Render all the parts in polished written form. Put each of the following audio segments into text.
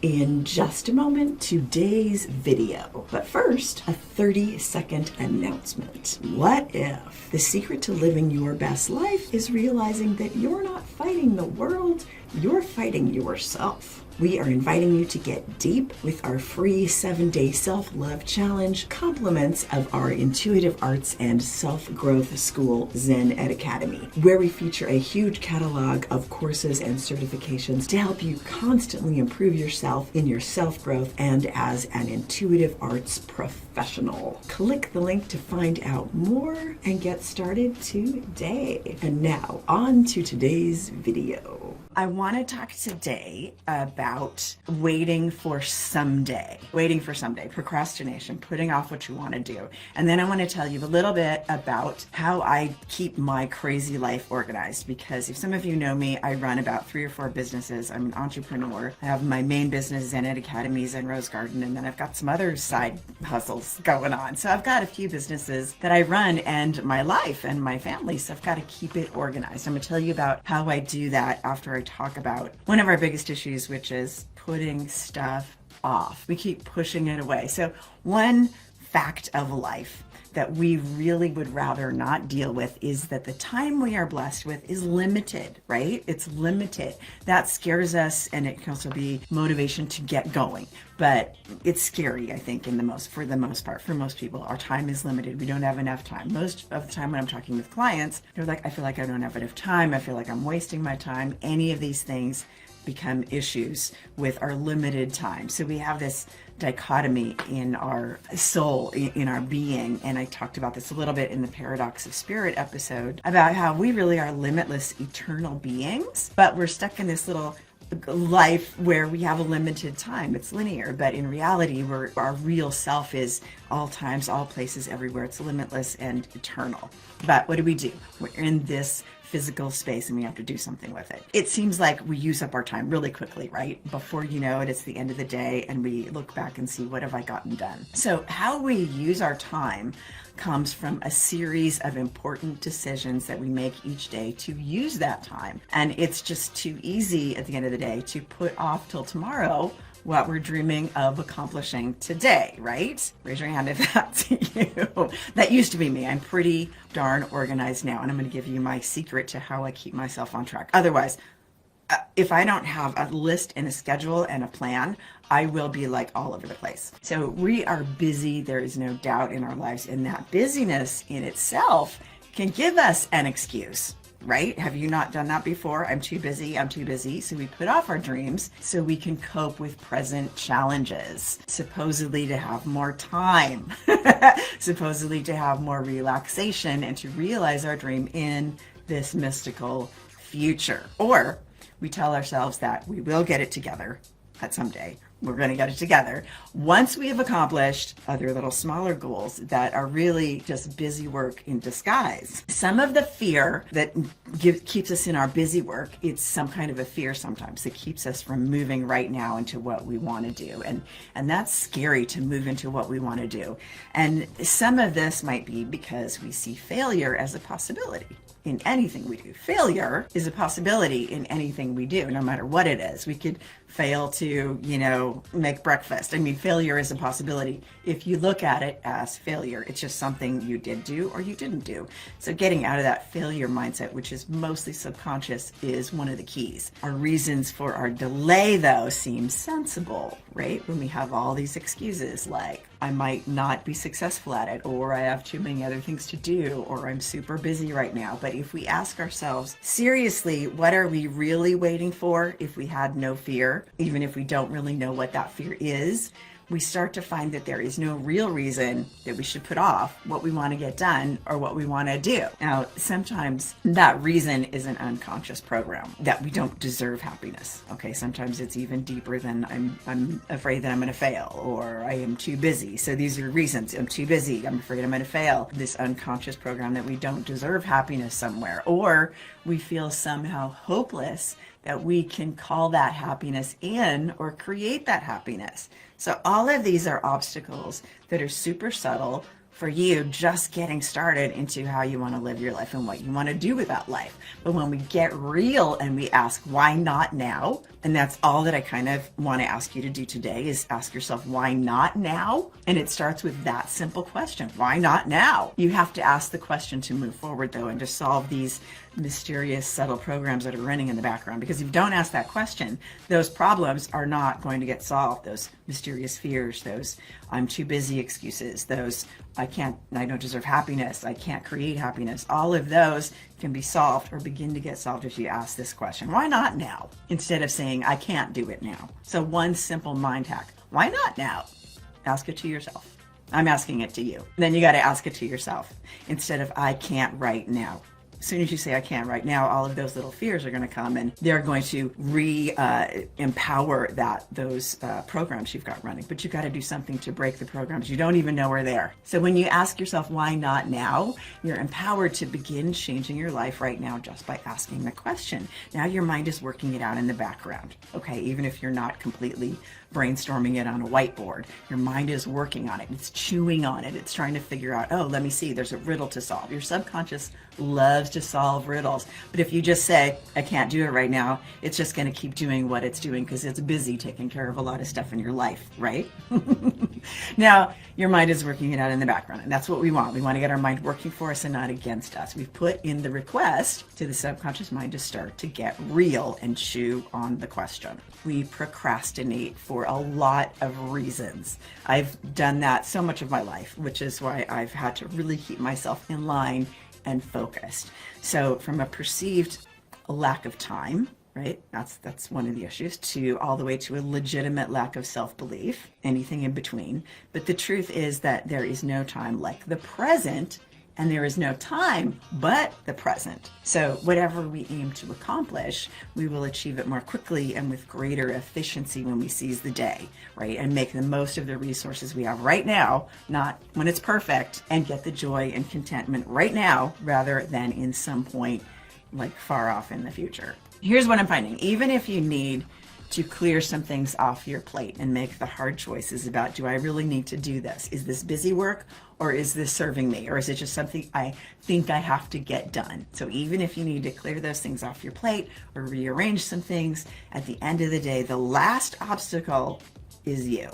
in just a moment today's video. But first, a 30-second announcement. What if the secret to living your best life is realizing that you're not fighting the world, you're fighting yourself? We are inviting you to get deep with our free 7-day self-love challenge, compliments of our intuitive arts and self-growth school, Zen-Ed Academy, where we feature a huge catalog of courses and certifications to help you constantly improve yourself in your self-growth and as an intuitive arts professional. Click the link to find out more and get started today. And now, on to today's video. I want to talk today about waiting for someday, procrastination, putting off what you want to do. And then I want to tell you a little bit about how I keep my crazy life organized, because if some of you know me, I run about 3 or 4 businesses. I'm an entrepreneur. I have my main business, Zen-Ed Academies and Rose Garden, and then I've got some other side hustles going on. So I've got a few businesses that I run and my life and my family, so I've got to keep it organized. I'm going to tell you about how I do that after I talk about one of our biggest issues, which is putting stuff off. We keep pushing it away. So one fact of life that we really would rather not deal with is that the time we are blessed with is limited, right? It's limited. That scares us, and it can also be motivation to get going. But it's scary, I think, for the most part. For most people, our time is limited. We don't have enough time. Most of the time when I'm talking with clients, they're like, I feel like I don't have enough time. I feel like I'm wasting my time. Any of these things become issues with our limited time. So we have this dichotomy in our soul, in our being. And I talked about this a little bit in the Paradox of Spirit episode about how we really are limitless, eternal beings, but we're stuck in this little life where we have a limited time. It's linear, but in reality, our real self is all times, all places, everywhere. It's limitless and eternal. But what do? We're in this physical space and we have to do something with it. It seems like we use up our time really quickly, right? Before you know it, it's the end of the day and we look back and see, what have I gotten done? So how we use our time comes from a series of important decisions that we make each day to use that time. And it's just too easy at the end of the day to put off till tomorrow what we're dreaming of accomplishing today, right? Raise your hand if that's you. That used to be me. I'm pretty darn organized now, and I'm going to give you my secret to how I keep myself on track. Otherwise, if I don't have a list and a schedule and a plan, I will be like all over the place. So we are busy. There is no doubt in our lives, and that busyness in itself can give us an excuse. Right? Have you not done that before? I'm too busy. So we put off our dreams so we can cope with present challenges, supposedly to have more time, supposedly to have more relaxation and to realize our dream in this mystical future. Or we tell ourselves that we will get it together at some day. We're going to get it together once we have accomplished other little smaller goals that are really just busy work in disguise. Some of the fear that keeps us in our busy work, it's some kind of a fear sometimes that keeps us from moving right now into what we want to do. And that's scary, to move into what we want to do. And some of this might be because we see failure as a possibility in anything we do. Failure is a possibility in anything we do, no matter what it is. We could fail to, make breakfast. I mean, failure is a possibility. If you look at it as failure, it's just something you did do or you didn't do. So getting out of that failure mindset, which is mostly subconscious, is one of the keys. Our reasons for our delay, though, seem sensible, right? When we have all these excuses like, I might not be successful at it, or I have too many other things to do, or I'm super busy right now. But if we ask ourselves, seriously, what are we really waiting for if we had no fear, even if we don't really know what that fear is, we start to find that there is no real reason that we should put off what we want to get done or what we want to do. Now, sometimes that reason is an unconscious program that we don't deserve happiness. Okay, sometimes it's even deeper than I'm afraid that I'm going to fail, or I am too busy. So these are reasons. I'm too busy. I'm afraid I'm going to fail. This unconscious program that we don't deserve happiness somewhere, or we feel somehow hopeless that we can call that happiness in or create that happiness. So all of these are obstacles that are super subtle, for you just getting started into how you want to live your life and what you want to do with that life. But when we get real and we ask, why not now? And that's all that I kind of want to ask you to do today, is ask yourself, why not now? And it starts with that simple question, why not now? You have to ask the question to move forward, though, and to solve these mysterious, subtle programs that are running in the background. Because if you don't ask that question, those problems are not going to get solved. Those mysterious fears, those I'm too busy excuses, those I don't deserve happiness, I can't create happiness, all of those can be solved or begin to get solved if you ask this question, why not now? Instead of saying, I can't do it now. So one simple mind hack, why not now? Ask it to yourself. I'm asking it to you. Then you got to ask it to yourself instead of I can't right now. As soon as you say I can't right now, all of those little fears are going to come and they're going to empower those programs you've got running. But you've got to do something to break the programs. You don't even know are there. So when you ask yourself why not now, you're empowered to begin changing your life right now just by asking the question. Now your mind is working it out in the background. Okay, even if you're not completely brainstorming it on a whiteboard, your mind is working on it. It's chewing on it. It's trying to figure out, oh, let me see, there's a riddle to solve. Your subconscious loves to solve riddles. But if you just say, I can't do it right now, it's just going to keep doing what it's doing because it's busy taking care of a lot of stuff in your life, right? Now, your mind is working it out in the background, and that's what we want. We want to get our mind working for us and not against us. We've put in the request to the subconscious mind to start to get real and chew on the question. We procrastinate for a lot of reasons. I've done that so much of my life, which is why I've had to really keep myself in line and focused. So from a perceived lack of time, right? That's one of the issues, to all the way to a legitimate lack of self-belief, anything in between. But the truth is that there is no time like the present, and there is no time but the present. So whatever we aim to accomplish, we will achieve it more quickly and with greater efficiency when we seize the day, right? And make the most of the resources we have right now, not when it's perfect, and get the joy and contentment right now rather than in some point like far off in the future. Here's what I'm finding. Even if you need to clear some things off your plate and make the hard choices about, do I really need to do this? Is this busy work, or is this serving me? Or is it just something I think I have to get done? So even if you need to clear those things off your plate or rearrange some things, at the end of the day, the last obstacle is you.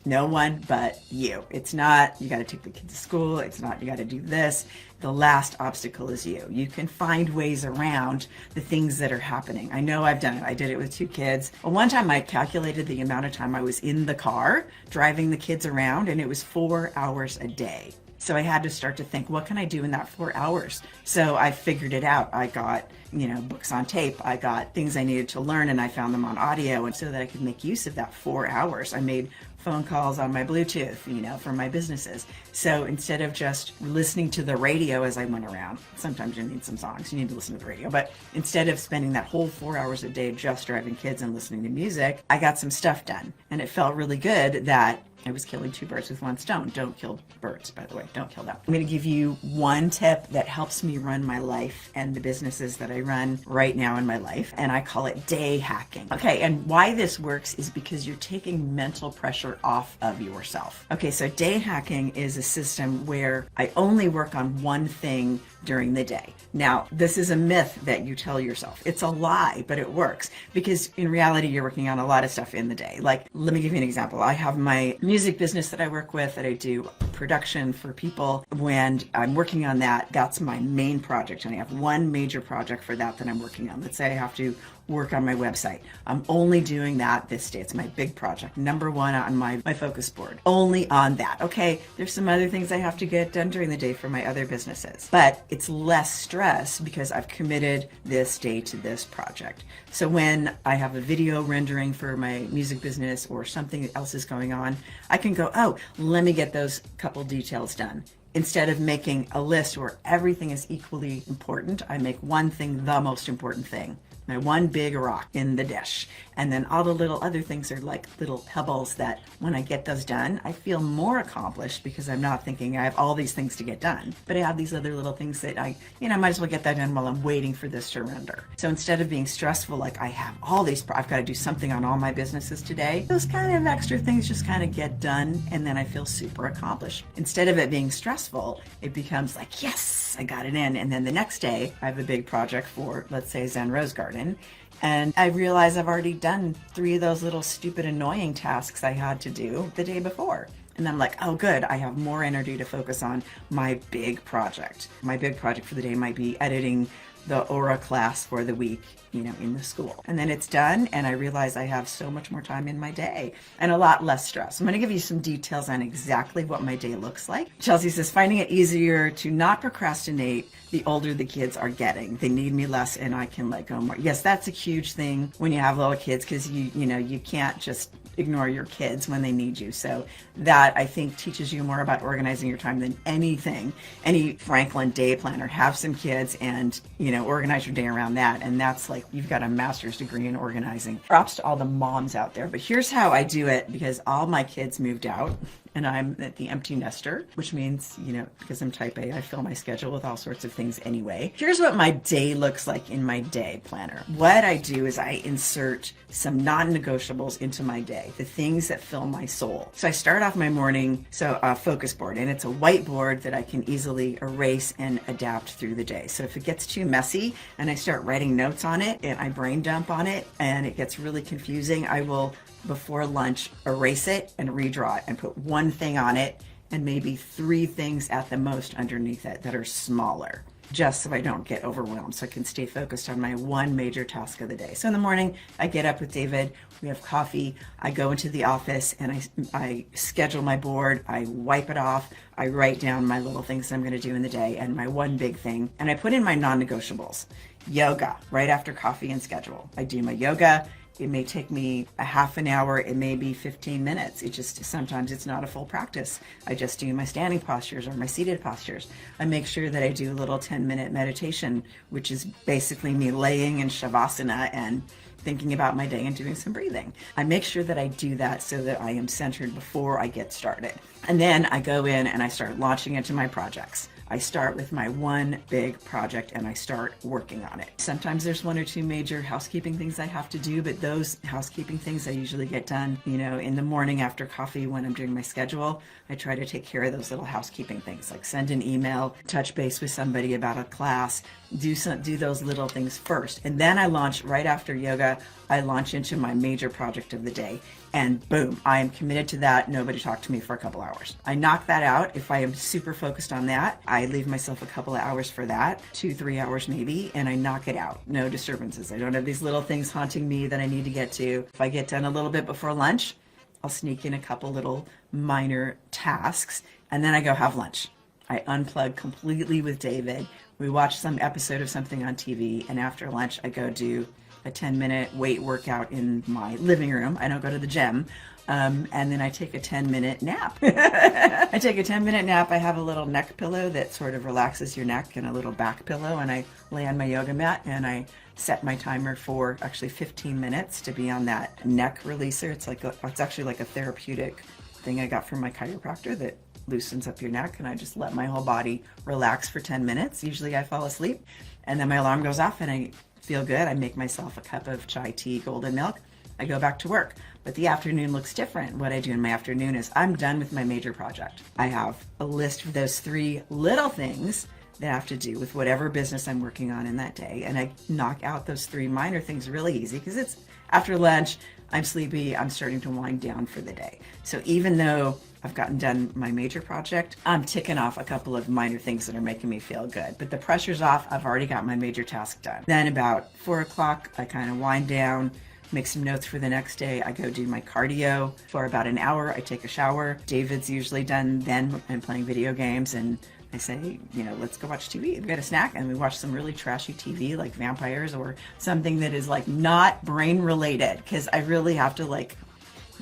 No one but you. It's not, you got to take the kids to school. It's not, you got to do this. The last obstacle is you. You can find ways around the things that are happening. I know I've done it. I did it with 2 kids. Well, one time I calculated the amount of time I was in the car driving the kids around, and it was 4 hours a day. So I had to start to think, what can I do in that 4 hours? So I figured it out. I got, books on tape. I got things I needed to learn, and I found them on audio. And so that I could make use of that 4 hours, I made phone calls on my Bluetooth, for my businesses. So instead of just listening to the radio as I went around, sometimes you need some songs, you need to listen to the radio, but instead of spending that whole 4 hours a day just driving kids and listening to music, I got some stuff done. And it felt really good that I was killing 2 birds with 1 stone. Don't kill birds, by the way. Don't kill them. I'm going to give you one tip that helps me run my life and the businesses that I run right now in my life, and I call it day hacking. Okay, and why this works is because you're taking mental pressure off of yourself. Okay, so day hacking is a system where I only work on one thing during the day. Now, this is a myth that you tell yourself. It's a lie, but it works because in reality, you're working on a lot of stuff in the day. Like, let me give you an example. I have my music business that I work with, that I do production for people. When I'm working on that, that's my main project. And I have one major project for that I'm working on. Let's say I have to work on my website. I'm only doing that this day. It's my big project, number 1 on my focus board, only on that. Okay, there's some other things I have to get done during the day for my other businesses, but it's less stress because I've committed this day to this project. So when I have a video rendering for my music business or something else is going on, I can go, oh, let me get those couple details done. Instead of making a list where everything is equally important, I make one thing the most important thing. my one big rock in the dish. And then all the little other things are like little pebbles that when I get those done, I feel more accomplished because I'm not thinking I have all these things to get done, but I have these other little things that I might as well get that done while I'm waiting for this to render. So instead of being stressful, like I have all these, I've got to do something on all my businesses today, those kind of extra things just kind of get done, and then I feel super accomplished. Instead of it being stressful, it becomes like, yes, I got it in. And then the next day I have a big project for, let's say, Zen Rose Garden. And I realize I've already done 3 of those little stupid annoying tasks I had to do the day before. And I'm like, oh good, I have more energy to focus on my big project. My big project for the day might be editing the aura class for the week, in the school. And then it's done, and I realize I have so much more time in my day and a lot less stress. I'm going to give you some details on exactly what my day looks like. Chelsea says, finding it easier to not procrastinate the older the kids are getting. They need me less and I can let go more. Yes, that's a huge thing when you have little kids, because you can't just ignore your kids when they need you. So that, I think, teaches you more about organizing your time than anything. Any Franklin day planner. Have some kids and, organize your day around that. And that's like, you've got a master's degree in organizing. Props to all the moms out there. But here's how I do it, because all my kids moved out and I'm the empty nester, which means, because I'm type A, I fill my schedule with all sorts of things anyway. Here's what my day looks like in my day planner. What I do is I insert some non-negotiables into my day, the things that fill my soul. So I start off my morning, a focus board, and it's a whiteboard that I can easily erase and adapt through the day. So if it gets too messy and I start writing notes on it and I brain dump on it and it gets really confusing, I will, before lunch, erase it and redraw it and put one thing on it and maybe 3 things at the most underneath it that are smaller, just so I don't get overwhelmed, so I can stay focused on my one major task of the day. So in the morning, I get up with David, we have coffee, I go into the office and I schedule my board, I wipe it off, I write down my little things that I'm gonna do in the day and my one big thing, and I put in my non-negotiables. Yoga, right after coffee and schedule. I do my yoga. It may take me a half an hour, it may be 15 minutes. Sometimes it's not a full practice. I just do my standing postures or my seated postures. I make sure that I do a little 10-minute meditation, which is basically me laying in Shavasana and thinking about my day and doing some breathing. I make sure that I do that so that I am centered before I get started. And then I go in and I start launching into my projects. I start with my one big project and I start working on it. Sometimes there's 1 or 2 major housekeeping things I have to do, but those housekeeping things I usually get done, in the morning after coffee when I'm doing my schedule. I try to take care of those little housekeeping things, like send an email, touch base with somebody about a class, do those little things first. And then I launch right after yoga, I launch into my major project of the day. And boom, I am committed to that. Nobody talked to me for a couple hours. I knock that out. If I am super focused on that, I leave myself a couple of hours for that, 2-3 hours maybe, and I knock it out. No disturbances. I don't have these little things haunting me that I need to get to. If I get done a little bit before lunch, I'll sneak in a couple little minor tasks, and then I go have lunch. I unplug completely with David. We watch some episode of something on TV, and after lunch, I go do a 10-minute weight workout in my living room. I don't go to the gym. And then I take a 10-minute nap. I take a 10-minute nap. I have a little neck pillow that sort of relaxes your neck and a little back pillow. And I lay on my yoga mat and I set my timer for actually 15 minutes to be on that neck releaser. It's actually like a therapeutic thing I got from my chiropractor that loosens up your neck, and I just let my whole body relax for 10 minutes. Usually I fall asleep and then my alarm goes off and I feel good. I make myself a cup of chai tea, golden milk. I go back to work. But the afternoon looks different. What I do in my afternoon is I'm done with my major project. I have a list of those 3 little things that have to do with whatever business I'm working on in that day. And I knock out those 3 minor things really easy because it's after lunch, I'm sleepy, I'm starting to wind down for the day. So even though I've gotten done my major project, I'm ticking off a couple of minor things that are making me feel good. But the pressure's off, I've already got my major task done. Then about 4 o'clock, I kind of wind down, make some notes for the next day. I go do my cardio for about an hour. I take a shower. David's usually done then and playing video games, and I say, let's go watch TV. We've got a snack, and we watch some really trashy TV like vampires or something that is like not brain related, because I really have to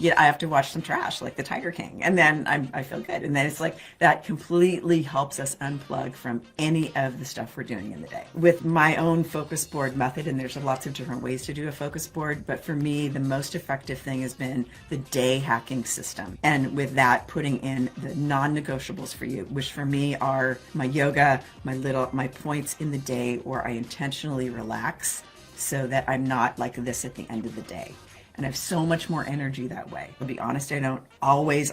I have to watch some trash like the Tiger King, and then I feel good. And then it's like that completely helps us unplug from any of the stuff we're doing in the day. With my own focus board method, and there's lots of different ways to do a focus board, but for me, the most effective thing has been the day hacking system. And with that, putting in the non-negotiables for you, which for me are my yoga, my points in the day where I intentionally relax so that I'm not like this at the end of the day. And I have so much more energy that way. I'll be honest, I don't always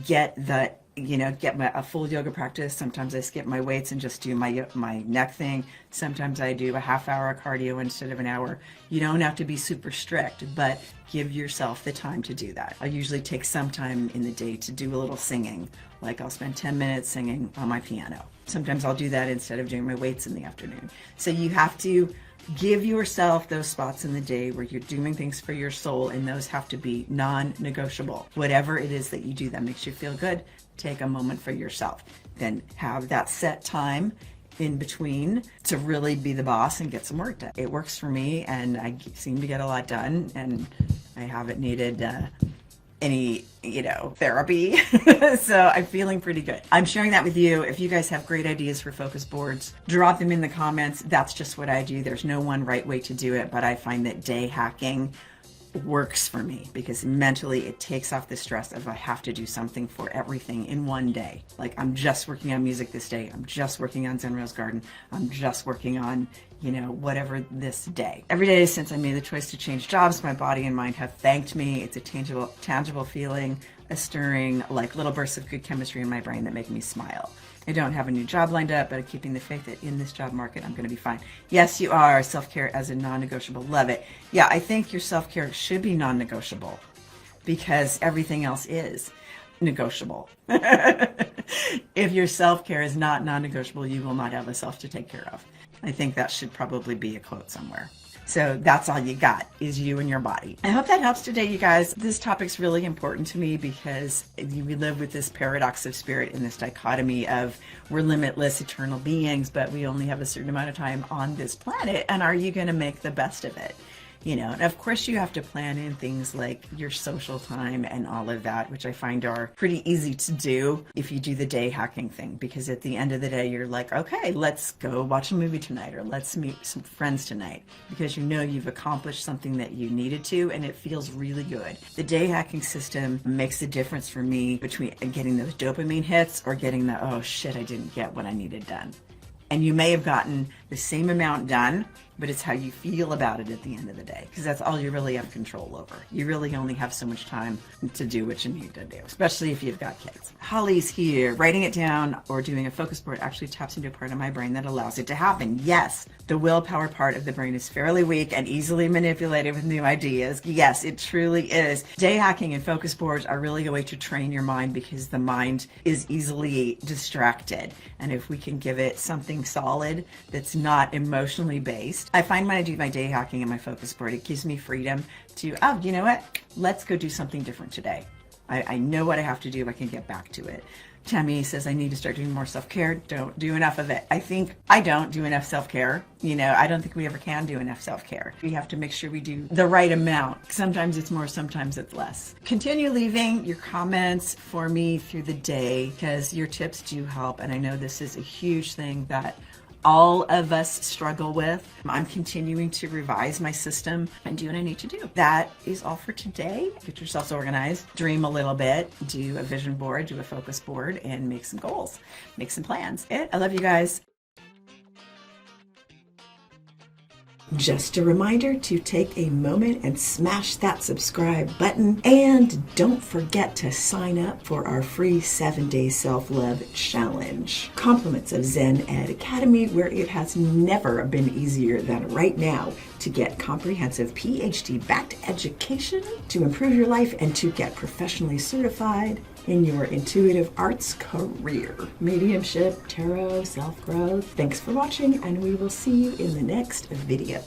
get a full yoga practice. Sometimes I skip my weights and just do my neck thing. Sometimes I do a half hour of cardio instead of an hour. You don't have to be super strict, but give yourself the time to do that. I usually take some time in the day to do a little singing. Like I'll spend 10 minutes singing on my piano. Sometimes I'll do that instead of doing my weights in the afternoon. So you have to give yourself those spots in the day where you're doing things for your soul, and those have to be non-negotiable. Whatever it is that you do that makes you feel good, take a moment for yourself. Then have that set time in between to really be the boss and get some work done. It works for me, and I seem to get a lot done, and I haven't needed any therapy. So I'm feeling pretty good. I'm sharing that with you. If you guys have great ideas for focus boards, drop them in the comments. That's just what I do. There's no one right way to do it, but I find that day hacking works for me because mentally it takes off the stress of I have to do something for everything in one day. Like I'm just working on music this day. I'm just working on Zen Rose Garden. I'm just working on whatever this day. Every day since I made the choice to change jobs, my body and mind have thanked me. It's a tangible feeling, a stirring, like little bursts of good chemistry in my brain that make me smile. I don't have a new job lined up, but I'm keeping the faith that in this job market, I'm going to be fine. Yes, you are. Self-care as a non-negotiable. Love it. Yeah, I think your self-care should be non-negotiable because everything else is negotiable. If your self-care is not non-negotiable, you will not have a self to take care of. I think that should probably be a quote somewhere. So that's all you got is you and your body. I hope that helps today, you guys. This topic's really important to me because we live with this paradox of spirit in this dichotomy of we're limitless eternal beings, but we only have a certain amount of time on this planet. And are you going to make the best of it? And of course you have to plan in things like your social time and all of that, which I find are pretty easy to do if you do the day hacking thing, because at the end of the day, you're like, okay, let's go watch a movie tonight, or let's meet some friends tonight, because you've accomplished something that you needed to, and it feels really good. The day hacking system makes the difference for me between getting those dopamine hits or getting the, oh shit, I didn't get what I needed done. And you may have gotten the same amount done, but it's how you feel about it at the end of the day, because that's all you really have control over. You really only have so much time to do what you need to do, especially if you've got kids. Holly's here. Writing it down or doing a focus board actually taps into a part of my brain that allows it to happen. Yes, the willpower part of the brain is fairly weak and easily manipulated with new ideas. Yes, it truly is. Day hacking and focus boards are really a way to train your mind because the mind is easily distracted. And if we can give it something solid that's not emotionally based, I find when I do my day hacking and my focus board, it gives me freedom to, oh, you know what? Let's go do something different today. I know what I have to do. I can get back to it. Tammy says I need to start doing more self-care. Don't do enough of it. I think I don't do enough self-care. I don't think we ever can do enough self-care. We have to make sure we do the right amount. Sometimes it's more, sometimes it's less. Continue leaving your comments for me through the day because your tips do help. And I know this is a huge thing that all of us struggle with. I'm continuing to revise my system and do what I need to do. That is all for today. Get yourselves organized, dream a little bit, do a vision board, do a focus board, and make some goals, make some plans. I love you guys. Just a reminder to take a moment and smash that subscribe button. And don't forget to sign up for our free 7-day self-love challenge. Compliments of Zen Ed Academy, where it has never been easier than right now to get comprehensive PhD-backed education to improve your life and to get professionally certified in your intuitive arts career. Mediumship, tarot, self-growth. Thanks for watching, and we will see you in the next video.